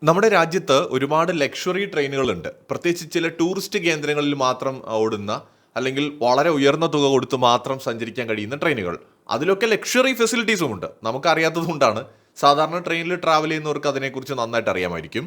നമ്മുടെ രാജ്യത്ത് ഒരുപാട് ലക്ഷറി ട്രെയിനുകളുണ്ട്. പ്രത്യേകിച്ച് ചില ടൂറിസ്റ്റ് കേന്ദ്രങ്ങളിൽ മാത്രം ഓടുന്ന അല്ലെങ്കിൽ വളരെ ഉയർന്ന തുക കൊടുത്ത് മാത്രം സഞ്ചരിക്കാൻ കഴിയുന്ന ട്രെയിനുകൾ. അതിലൊക്കെ ലക്ഷറി ഫെസിലിറ്റീസും ഉണ്ട്. നമുക്കറിയാത്തതുകൊണ്ടാണ് സാധാരണ ട്രെയിനിൽ ട്രാവൽ ചെയ്യുന്നവർക്ക് അതിനെക്കുറിച്ച് നന്നായിട്ട് അറിയാമായിരിക്കും.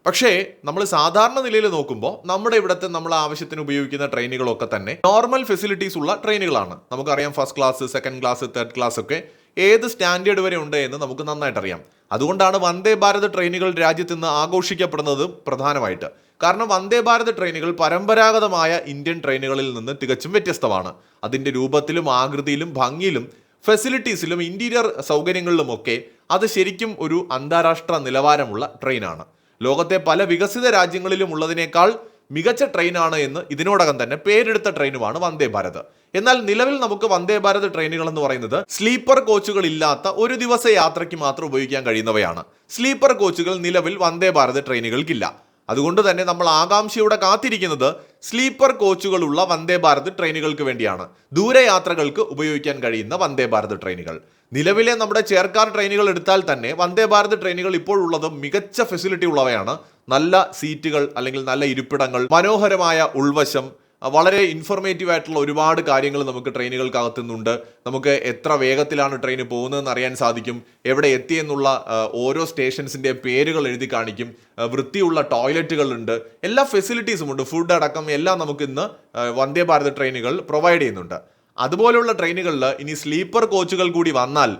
പക്ഷേ നമ്മൾ സാധാരണ നിലയിൽ നോക്കുമ്പോൾ നമ്മുടെ ഇവിടുത്തെ നമ്മൾ ആവശ്യത്തിന് ഉപയോഗിക്കുന്ന ട്രെയിനുകളൊക്കെ തന്നെ നോർമൽ ഫെസിലിറ്റീസ് ഉള്ള ട്രെയിനുകളാണ്. നമുക്കറിയാം first class, second class, third class ഒക്കെ ഏത് സ്റ്റാൻഡേർഡ് വരെ ഉണ്ട് എന്ന് നമുക്ക് നന്നായിട്ട് അറിയാം. അതുകൊണ്ടാണ് വന്ദേ ഭാരത് ട്രെയിനുകൾ രാജ്യത്ത് നിന്ന് ആഘോഷിക്കപ്പെടുന്നത് പ്രധാനമായിട്ട്. കാരണം വന്ദേ ഭാരത് ട്രെയിനുകൾ പരമ്പരാഗതമായ ഇന്ത്യൻ ട്രെയിനുകളിൽ നിന്ന് തികച്ചും വ്യത്യസ്തമാണ്. അതിൻ്റെ രൂപത്തിലും ആകൃതിയിലും ഭംഗിയിലും ഫെസിലിറ്റീസിലും ഇന്റീരിയർ സൗകര്യങ്ങളിലുമൊക്കെ അത് ശരിക്കും ഒരു അന്താരാഷ്ട്ര നിലവാരമുള്ള ട്രെയിനാണ്. ലോകത്തെ പല വികസിത രാജ്യങ്ങളിലും ഉള്ളതിനേക്കാൾ മികച്ച ട്രെയിനാണ് എന്ന് ഇതിനോടകം തന്നെ പേരെടുത്ത ട്രെയിനുമാണ് വന്ദേ ഭാരത്. എന്നാൽ നിലവിൽ നമുക്ക് വന്ദേ ഭാരത് ട്രെയിനുകൾ എന്ന് പറയുന്നത് സ്ലീപ്പർ കോച്ചുകൾ ഇല്ലാത്ത ഒരു ദിവസ യാത്രയ്ക്ക് മാത്രം ഉപയോഗിക്കാൻ കഴിയുന്നവയാണ്. സ്ലീപ്പർ കോച്ചുകൾ നിലവിൽ വന്ദേ ഭാരത് ട്രെയിനുകൾക്കില്ല. അതുകൊണ്ട് തന്നെ നമ്മൾ ആകാംക്ഷയോടെ കാത്തിരിക്കുന്നത് സ്ലീപ്പർ കോച്ചുകളുള്ള വന്ദേ ഭാരത് ട്രെയിനുകൾക്ക് വേണ്ടിയാണ്. ദൂരയാത്രകൾക്ക് ഉപയോഗിക്കാൻ കഴിയുന്ന വന്ദേ ഭാരത് ട്രെയിനുകൾ. നിലവിലെ നമ്മുടെ ചെയർകാർ ട്രെയിനുകൾ എടുത്താൽ തന്നെ വന്ദേ ഭാരത് ട്രെയിനുകൾ ഇപ്പോഴുള്ളത് മികച്ച ഫെസിലിറ്റി ഉള്ളവയാണ്. നല്ല സീറ്റുകൾ അല്ലെങ്കിൽ നല്ല ഇരിപ്പിടങ്ങൾ, മനോഹരമായ ഉൾവശം, വളരെ ഇൻഫോർമേറ്റീവ് ആയിട്ടുള്ള ഒരുപാട് കാര്യങ്ങൾ നമുക്ക് ട്രെയിനുകൾക്കകത്തുന്നുണ്ട്. നമുക്ക് എത്ര വേഗത്തിലാണ് ട്രെയിൻ പോകുന്നതെന്ന് അറിയാൻ സാധിക്കും. എവിടെ എത്തിയെന്നുള്ള ഓരോ സ്റ്റേഷൻസിൻ്റെ പേരുകൾ എഴുതി കാണിക്കും. വൃത്തിയുള്ള ടോയ്ലറ്റുകളുണ്ട്. എല്ലാ ഫെസിലിറ്റീസും ഉണ്ട്. ഫുഡ് അടക്കം എല്ലാം നമുക്ക് ഇന്ന് വന്ദേ ഭാരത് ട്രെയിനുകൾ പ്രൊവൈഡ് ചെയ്യുന്നുണ്ട്. അതുപോലെയുള്ള ട്രെയിനുകളിൽ ഇനി സ്ലീപ്പർ കോച്ചുകൾ കൂടി വന്നാൽ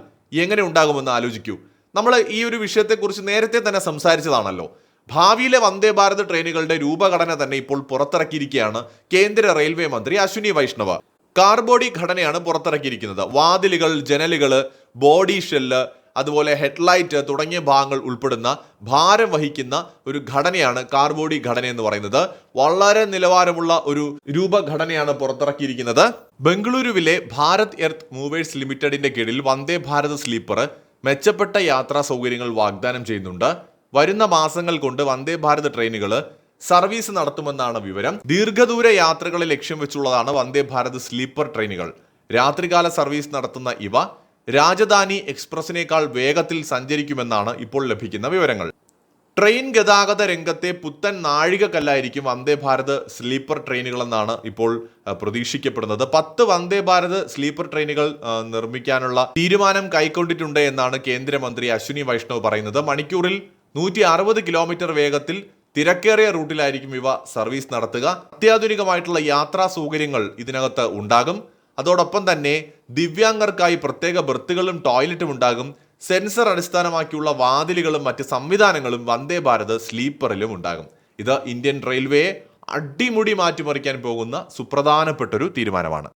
എങ്ങനെ ഉണ്ടാകുമെന്ന് ആലോചിക്കൂ. നമ്മൾ ഈ ഒരു വിഷയത്തെക്കുറിച്ച് നേരത്തെ തന്നെ സംസാരിച്ചതാണല്ലോ. ഭാവിയിലെ വന്ദേ ഭാരത് ട്രെയിനുകളുടെ രൂപഘടന തന്നെ ഇപ്പോൾ പുറത്തിറക്കിയിരിക്കുകയാണ് കേന്ദ്ര റെയിൽവേ മന്ത്രി അശ്വിനി വൈഷ്ണവ്. കാർബോഡി ഘടനയാണ് പുറത്തിറക്കിയിരിക്കുന്നത്. വാതിലുകൾ, ജനലുകൾ, ബോഡി ഷെല്ല്, അതുപോലെ ഹെഡ്ലൈറ്റ് തുടങ്ങിയ ഭാഗങ്ങൾ ഉൾപ്പെടുന്ന ഭാരം വഹിക്കുന്ന ഒരു ഘടനയാണ് കാർബോഡി ഘടന എന്ന് പറയുന്നത്. വളരെ നിലവാരമുള്ള ഒരു രൂപഘടനയാണ് പുറത്തിറക്കിയിരിക്കുന്നത്. ബംഗളൂരുവിലെ ഭാരത് എർത്ത് മൂവേഴ്സ് ലിമിറ്റഡിന്റെ കീഴിൽ വന്ദേ ഭാരത് സ്ലീപ്പർ മെച്ചപ്പെട്ട യാത്രാ സൗകര്യങ്ങൾ വാഗ്ദാനം ചെയ്യുന്നുണ്ട്. വരുന്ന മാസങ്ങൾ കൊണ്ട് വന്ദേ ഭാരത് ട്രെയിനുകൾ സർവീസ് നടത്തുമെന്നാണ് വിവരം. ദീർഘദൂര യാത്രകളെ ലക്ഷ്യം വെച്ചുള്ളതാണ് വന്ദേ ഭാരത് സ്ലീപ്പർ ട്രെയിനുകൾ. രാത്രികാല സർവീസ് നടത്തുന്ന ഇവ രാജധാനി എക്സ്പ്രസിനേക്കാൾ വേഗത്തിൽ സഞ്ചരിക്കുമെന്നാണ് ഇപ്പോൾ ലഭിക്കുന്ന വിവരങ്ങൾ. ട്രെയിൻ ഗതാഗത രംഗത്തെ പുത്തൻ നാഴികക്കല്ലായിരിക്കും വന്ദേ ഭാരത് സ്ലീപ്പർ ട്രെയിനുകളെന്നാണ് ഇപ്പോൾ പ്രതീക്ഷിക്കപ്പെടുന്നത്. 10 വന്ദേ ഭാരത് സ്ലീപ്പർ ട്രെയിനുകൾ നിർമ്മിക്കാനുള്ള തീരുമാനം കൈക്കൊണ്ടിട്ടുണ്ട് എന്നാണ് കേന്ദ്രമന്ത്രി അശ്വിനി വൈഷ്ണവ് പറയുന്നത്. മണിക്കൂറിൽ 160 കിലോമീറ്റർ വേഗത്തിൽ തിരക്കേറിയ റൂട്ടിലായിരിക്കും ഇവ സർവീസ് നടത്തുക. അത്യാധുനികമായിട്ടുള്ള യാത്രാ സൗകര്യങ്ങൾ ഇതിനകത്ത് ഉണ്ടാകും. അതോടൊപ്പം തന്നെ ദിവ്യാംഗർക്കായി പ്രത്യേക ബർത്തുകളും ടോയ്ലറ്റും ഉണ്ടാകും. സെൻസർ അടിസ്ഥാനമാക്കിയുള്ള വാതിലുകളും മറ്റ് സംവിധാനങ്ങളും വന്ദേ ഭാരത് സ്ലീപ്പറിലും ഉണ്ടാകും. ഇത് ഇന്ത്യൻ റെയിൽവേയെ അടിമുടി മാറ്റിമറിക്കാൻ പോകുന്ന സുപ്രധാനപ്പെട്ടൊരു തീരുമാനമാണ്.